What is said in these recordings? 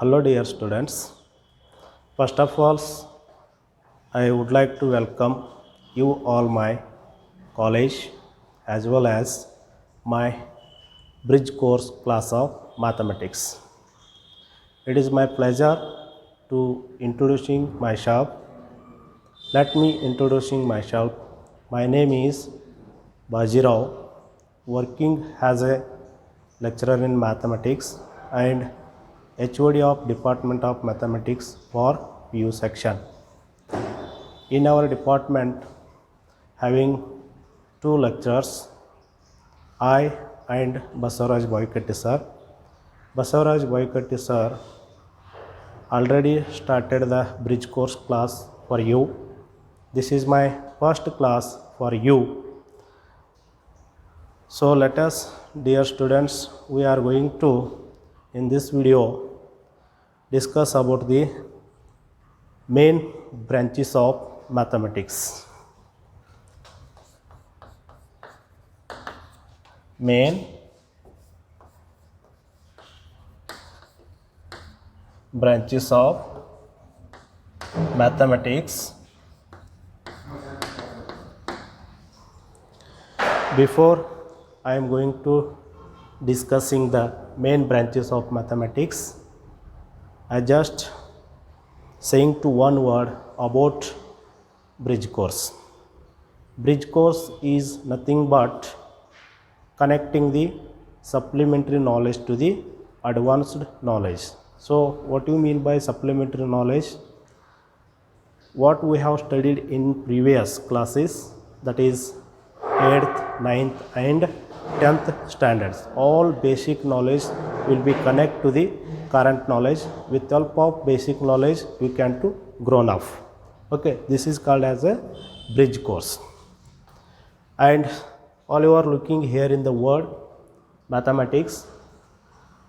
Hello dear students. First of all, I would like to welcome you all my college as well as my bridge course class of mathematics. It is my pleasure to introducing myself. Let me introducing myself. My name is Bajirao, working as a lecturer in mathematics and HOD of Department of Mathematics for PU section. In our department, having two lecturers, I and Basavaraj Boykatti sir. Basavaraj Boykatti sir already started the bridge course class for you. This is my first class for you. So let us, dear students, we are going to in this video discuss about the main branches of mathematics. Main branches of mathematics. Before I am going to discussing the main branches of mathematics, I just saying to one word about bridge course. Bridge course is nothing but connecting the supplementary knowledge to the advanced knowledge. So what do you mean by supplementary knowledge? What we have studied in previous classes, that is 8th, 9th and 10th standards, all basic knowledge will be connect to the current knowledge. With help of basic knowledge we can to grown up. Okay, this is called as a bridge course. And all you are looking here in the word mathematics.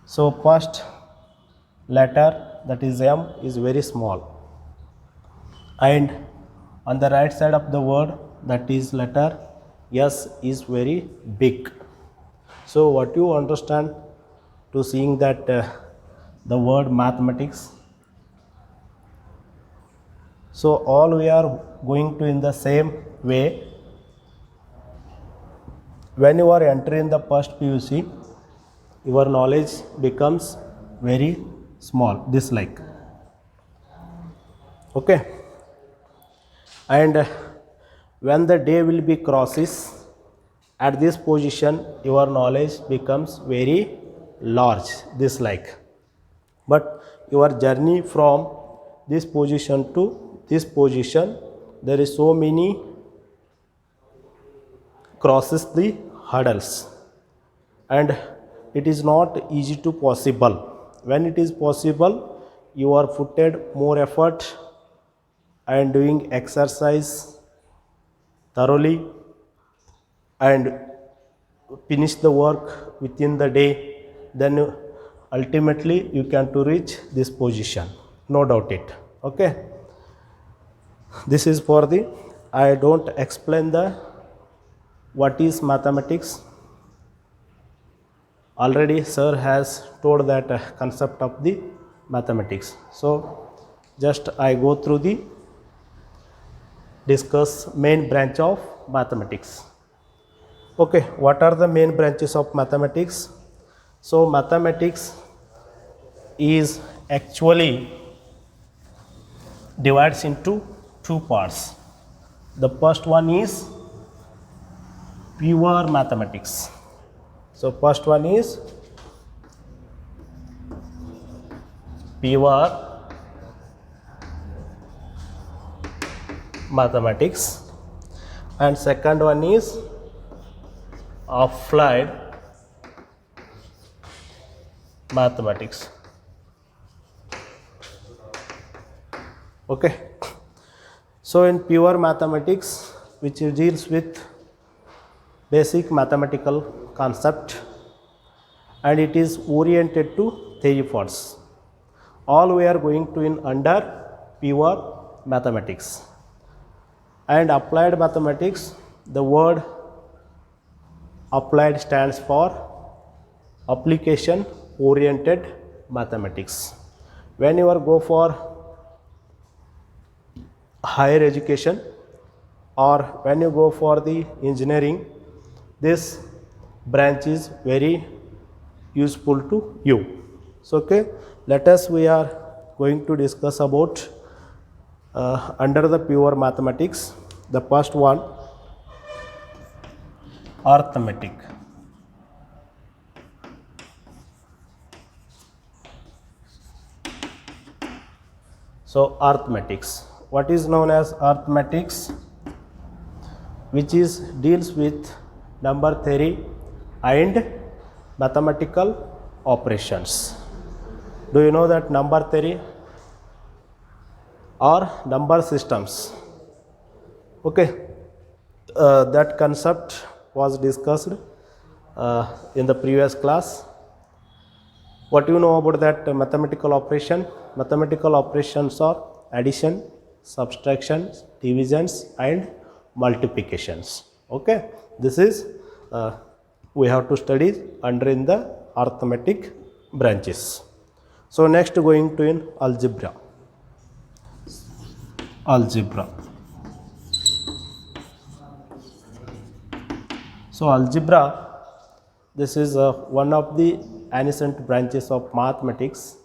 So first letter, that is M, is very small, and on the right side of the word, that is letter S, is very big. So what you understand to seeing that the word mathematics? So all we are going to in the same way. When you are entering the first PUC, your knowledge becomes very small, this like. Okay, and when the day will be crosses, at this position your knowledge becomes very large, this like. But your journey from this position to this position, there is so many crosses the hurdles, and it is not easy to possible. When it is possible, you are putted more effort and doing exercise thoroughly and finish the work within the day, then ultimately you can to reach this position, no doubt it. Okay, this is for the, I don't explain the what is mathematics. Already sir has told that concept of the mathematics. So just I go through the discuss main branch of mathematics. Okay, what are the main branches of mathematics? So mathematics is actually divides into two parts. The first one is pure mathematics. So first one is pure mathematics, and second one is applied mathematics. Okay, so in pure mathematics, which deals with basic mathematical concept, and it is oriented to theory parts. All we are going to in under pure mathematics. And applied mathematics, the word applied stands for application oriented mathematics. when you are go for higher education or when you go for the engineering, this branch is very useful to you. So okay, let us we are going to discuss about under the pure mathematics, the first one, arithmetic. So arithmetics, what is known as arithmetics, which is deals with number theory and mathematical operations. Do you know that number theory or number systems? Okay, that concept was discussed in the previous class. What do you know about that mathematical operation? Mathematical operations are addition, subtractions, divisions and multiplications. Okay, this is we have to study under in the arithmetic branches. So next going to in algebra. So algebra, this is one of the ancient branches of mathematics,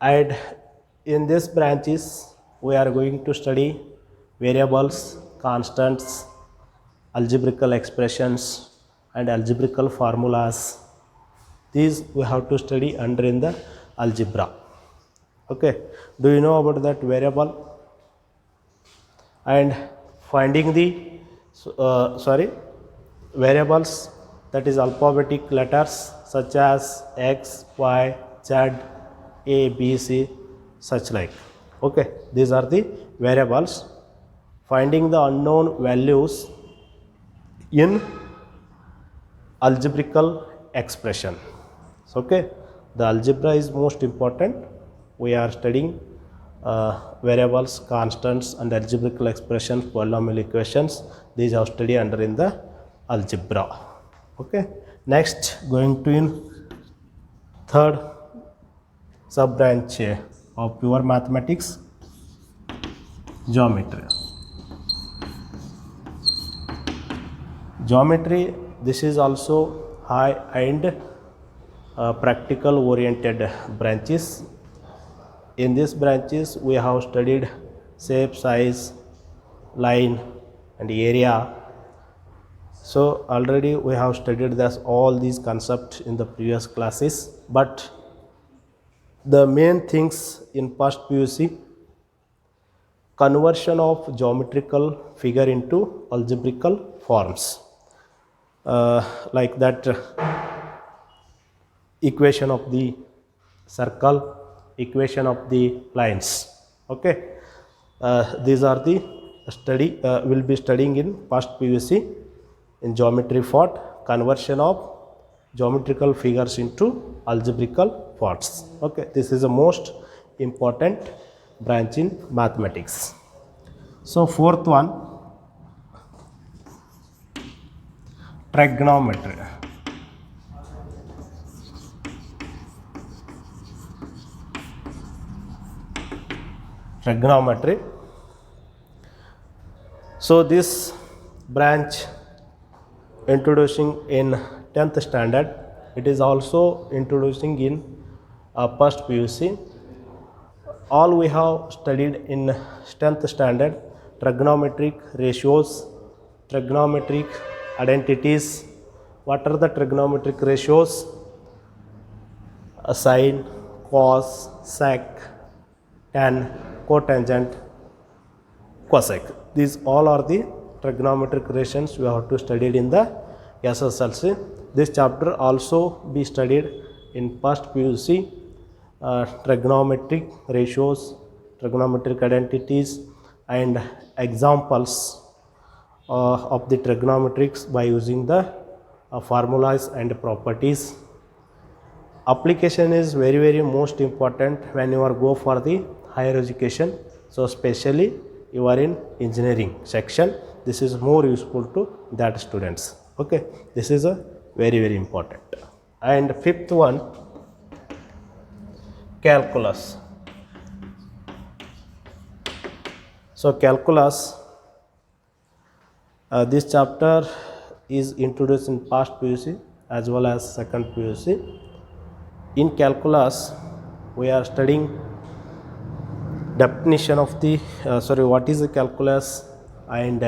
and in this branches we are going to study variables, constants, algebraical expressions and algebraical formulas. These we have to study under in the algebra. Okay, do you know about that variable and finding the variables, that is alphabetic letters such as X, Y, Z, A, B, C, such like. Okay, these are the variables. Finding the unknown values in algebraical expression. So, okay, the algebra is most important. We are studying variables, constants and algebraical expressions, polynomial equations. These are studied under in the algebra. Okay, next going to in third sub branch of pure mathematics, geometry. Geometry, this is also high and practical oriented branches. In these branches we have studied shape, size, line and area. So already we have studied this all these concepts in the previous classes, but the main things in first PUC, conversion of geometrical figure into algebraical forms, like that equation of the circle, equation of the lines. Okay, these are the study will be studying in first PUC in geometry part, conversion of geometrical figures into algebraical forms. Okay, this is the most important branch in mathematics. So fourth one, trigonometry. Trigonometry. So this branch introducing in 10th standard, it is also introducing in first PUC. All we have studied in 10th standard, trigonometric ratios, trigonometric identities. What are the trigonometric ratios? Sine, cos, sec, tan, cotangent, cosec. These all are the trigonometric ratios we have to study in the SSLC. This chapter also be studied in first PUC, trigonometric ratios, trigonometric identities and examples of the trigonometrics by using the formulas and properties. Application is very most important when you are go for the higher education. So especially you are in engineering section, this is more useful to that students. Okay, this is a very important. And fifth one, calculus. So calculus, this chapter is introduced in past PUC as well as second PUC. In calculus, we are studying definition of the what is the calculus, and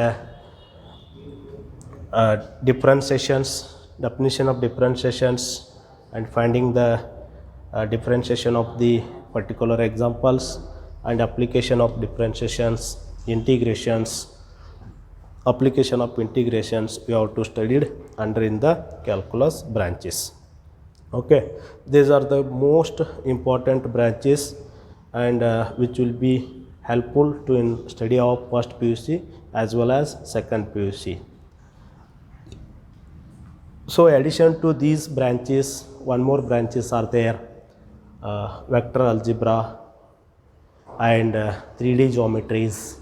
differentiations, definition of differentiations, and finding the differentiation of the particular examples, and application of differentiations, integrations, application of integrations we have to studied under in the calculus branches. Okay, these are the most important branches, and which will be helpful to in study of first PUC as well as second PUC. So addition to these branches, one more branches are there, vector algebra and 3D geometries,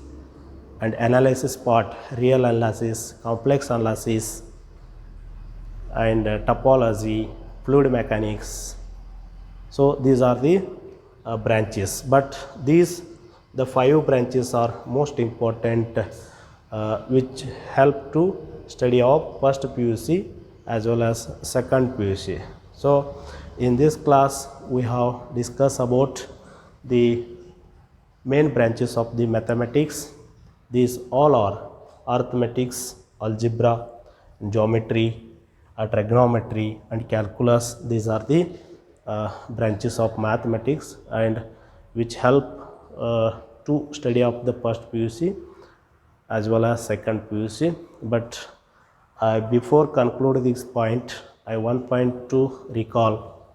and analysis part, real analysis, complex analysis, and topology, fluid mechanics. So these are the branches, but the 5 branches are most important, which help to study of first PUC as well as second PUC. So in this class we have discussed about the main branches of the mathematics. These all are arithmetics, algebra, geometry, trigonometry, and calculus. These are the branches of mathematics, and which help to study of the first PUC as well as second PUC. But before conclude this point, I want point to recall.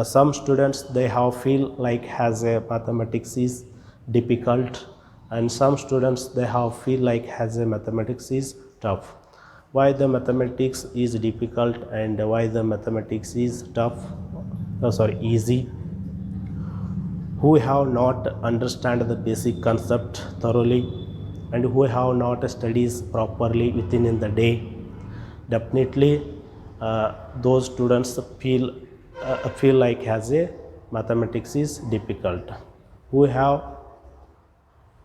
Some students, they have feel like has a mathematics is difficult, and some students, they have feel like has a mathematics is tough. Why the mathematics is difficult and why the mathematics is tough, easy? Who have not understand the basic concept thoroughly, and who have not studies properly within in the day. Definitely those students feel like has a mathematics is difficult. Who have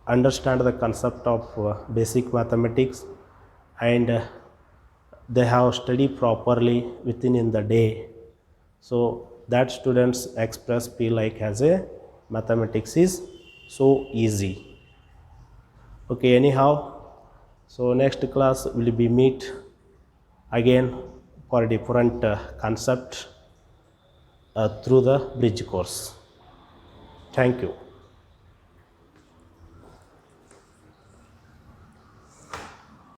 understand the concept of basic mathematics, and they have studied properly within in the day, so that students express feel like has a mathematics is so easy. Okay, anyhow, so next class will be meet again for a different concept through the bridge course. Thank you.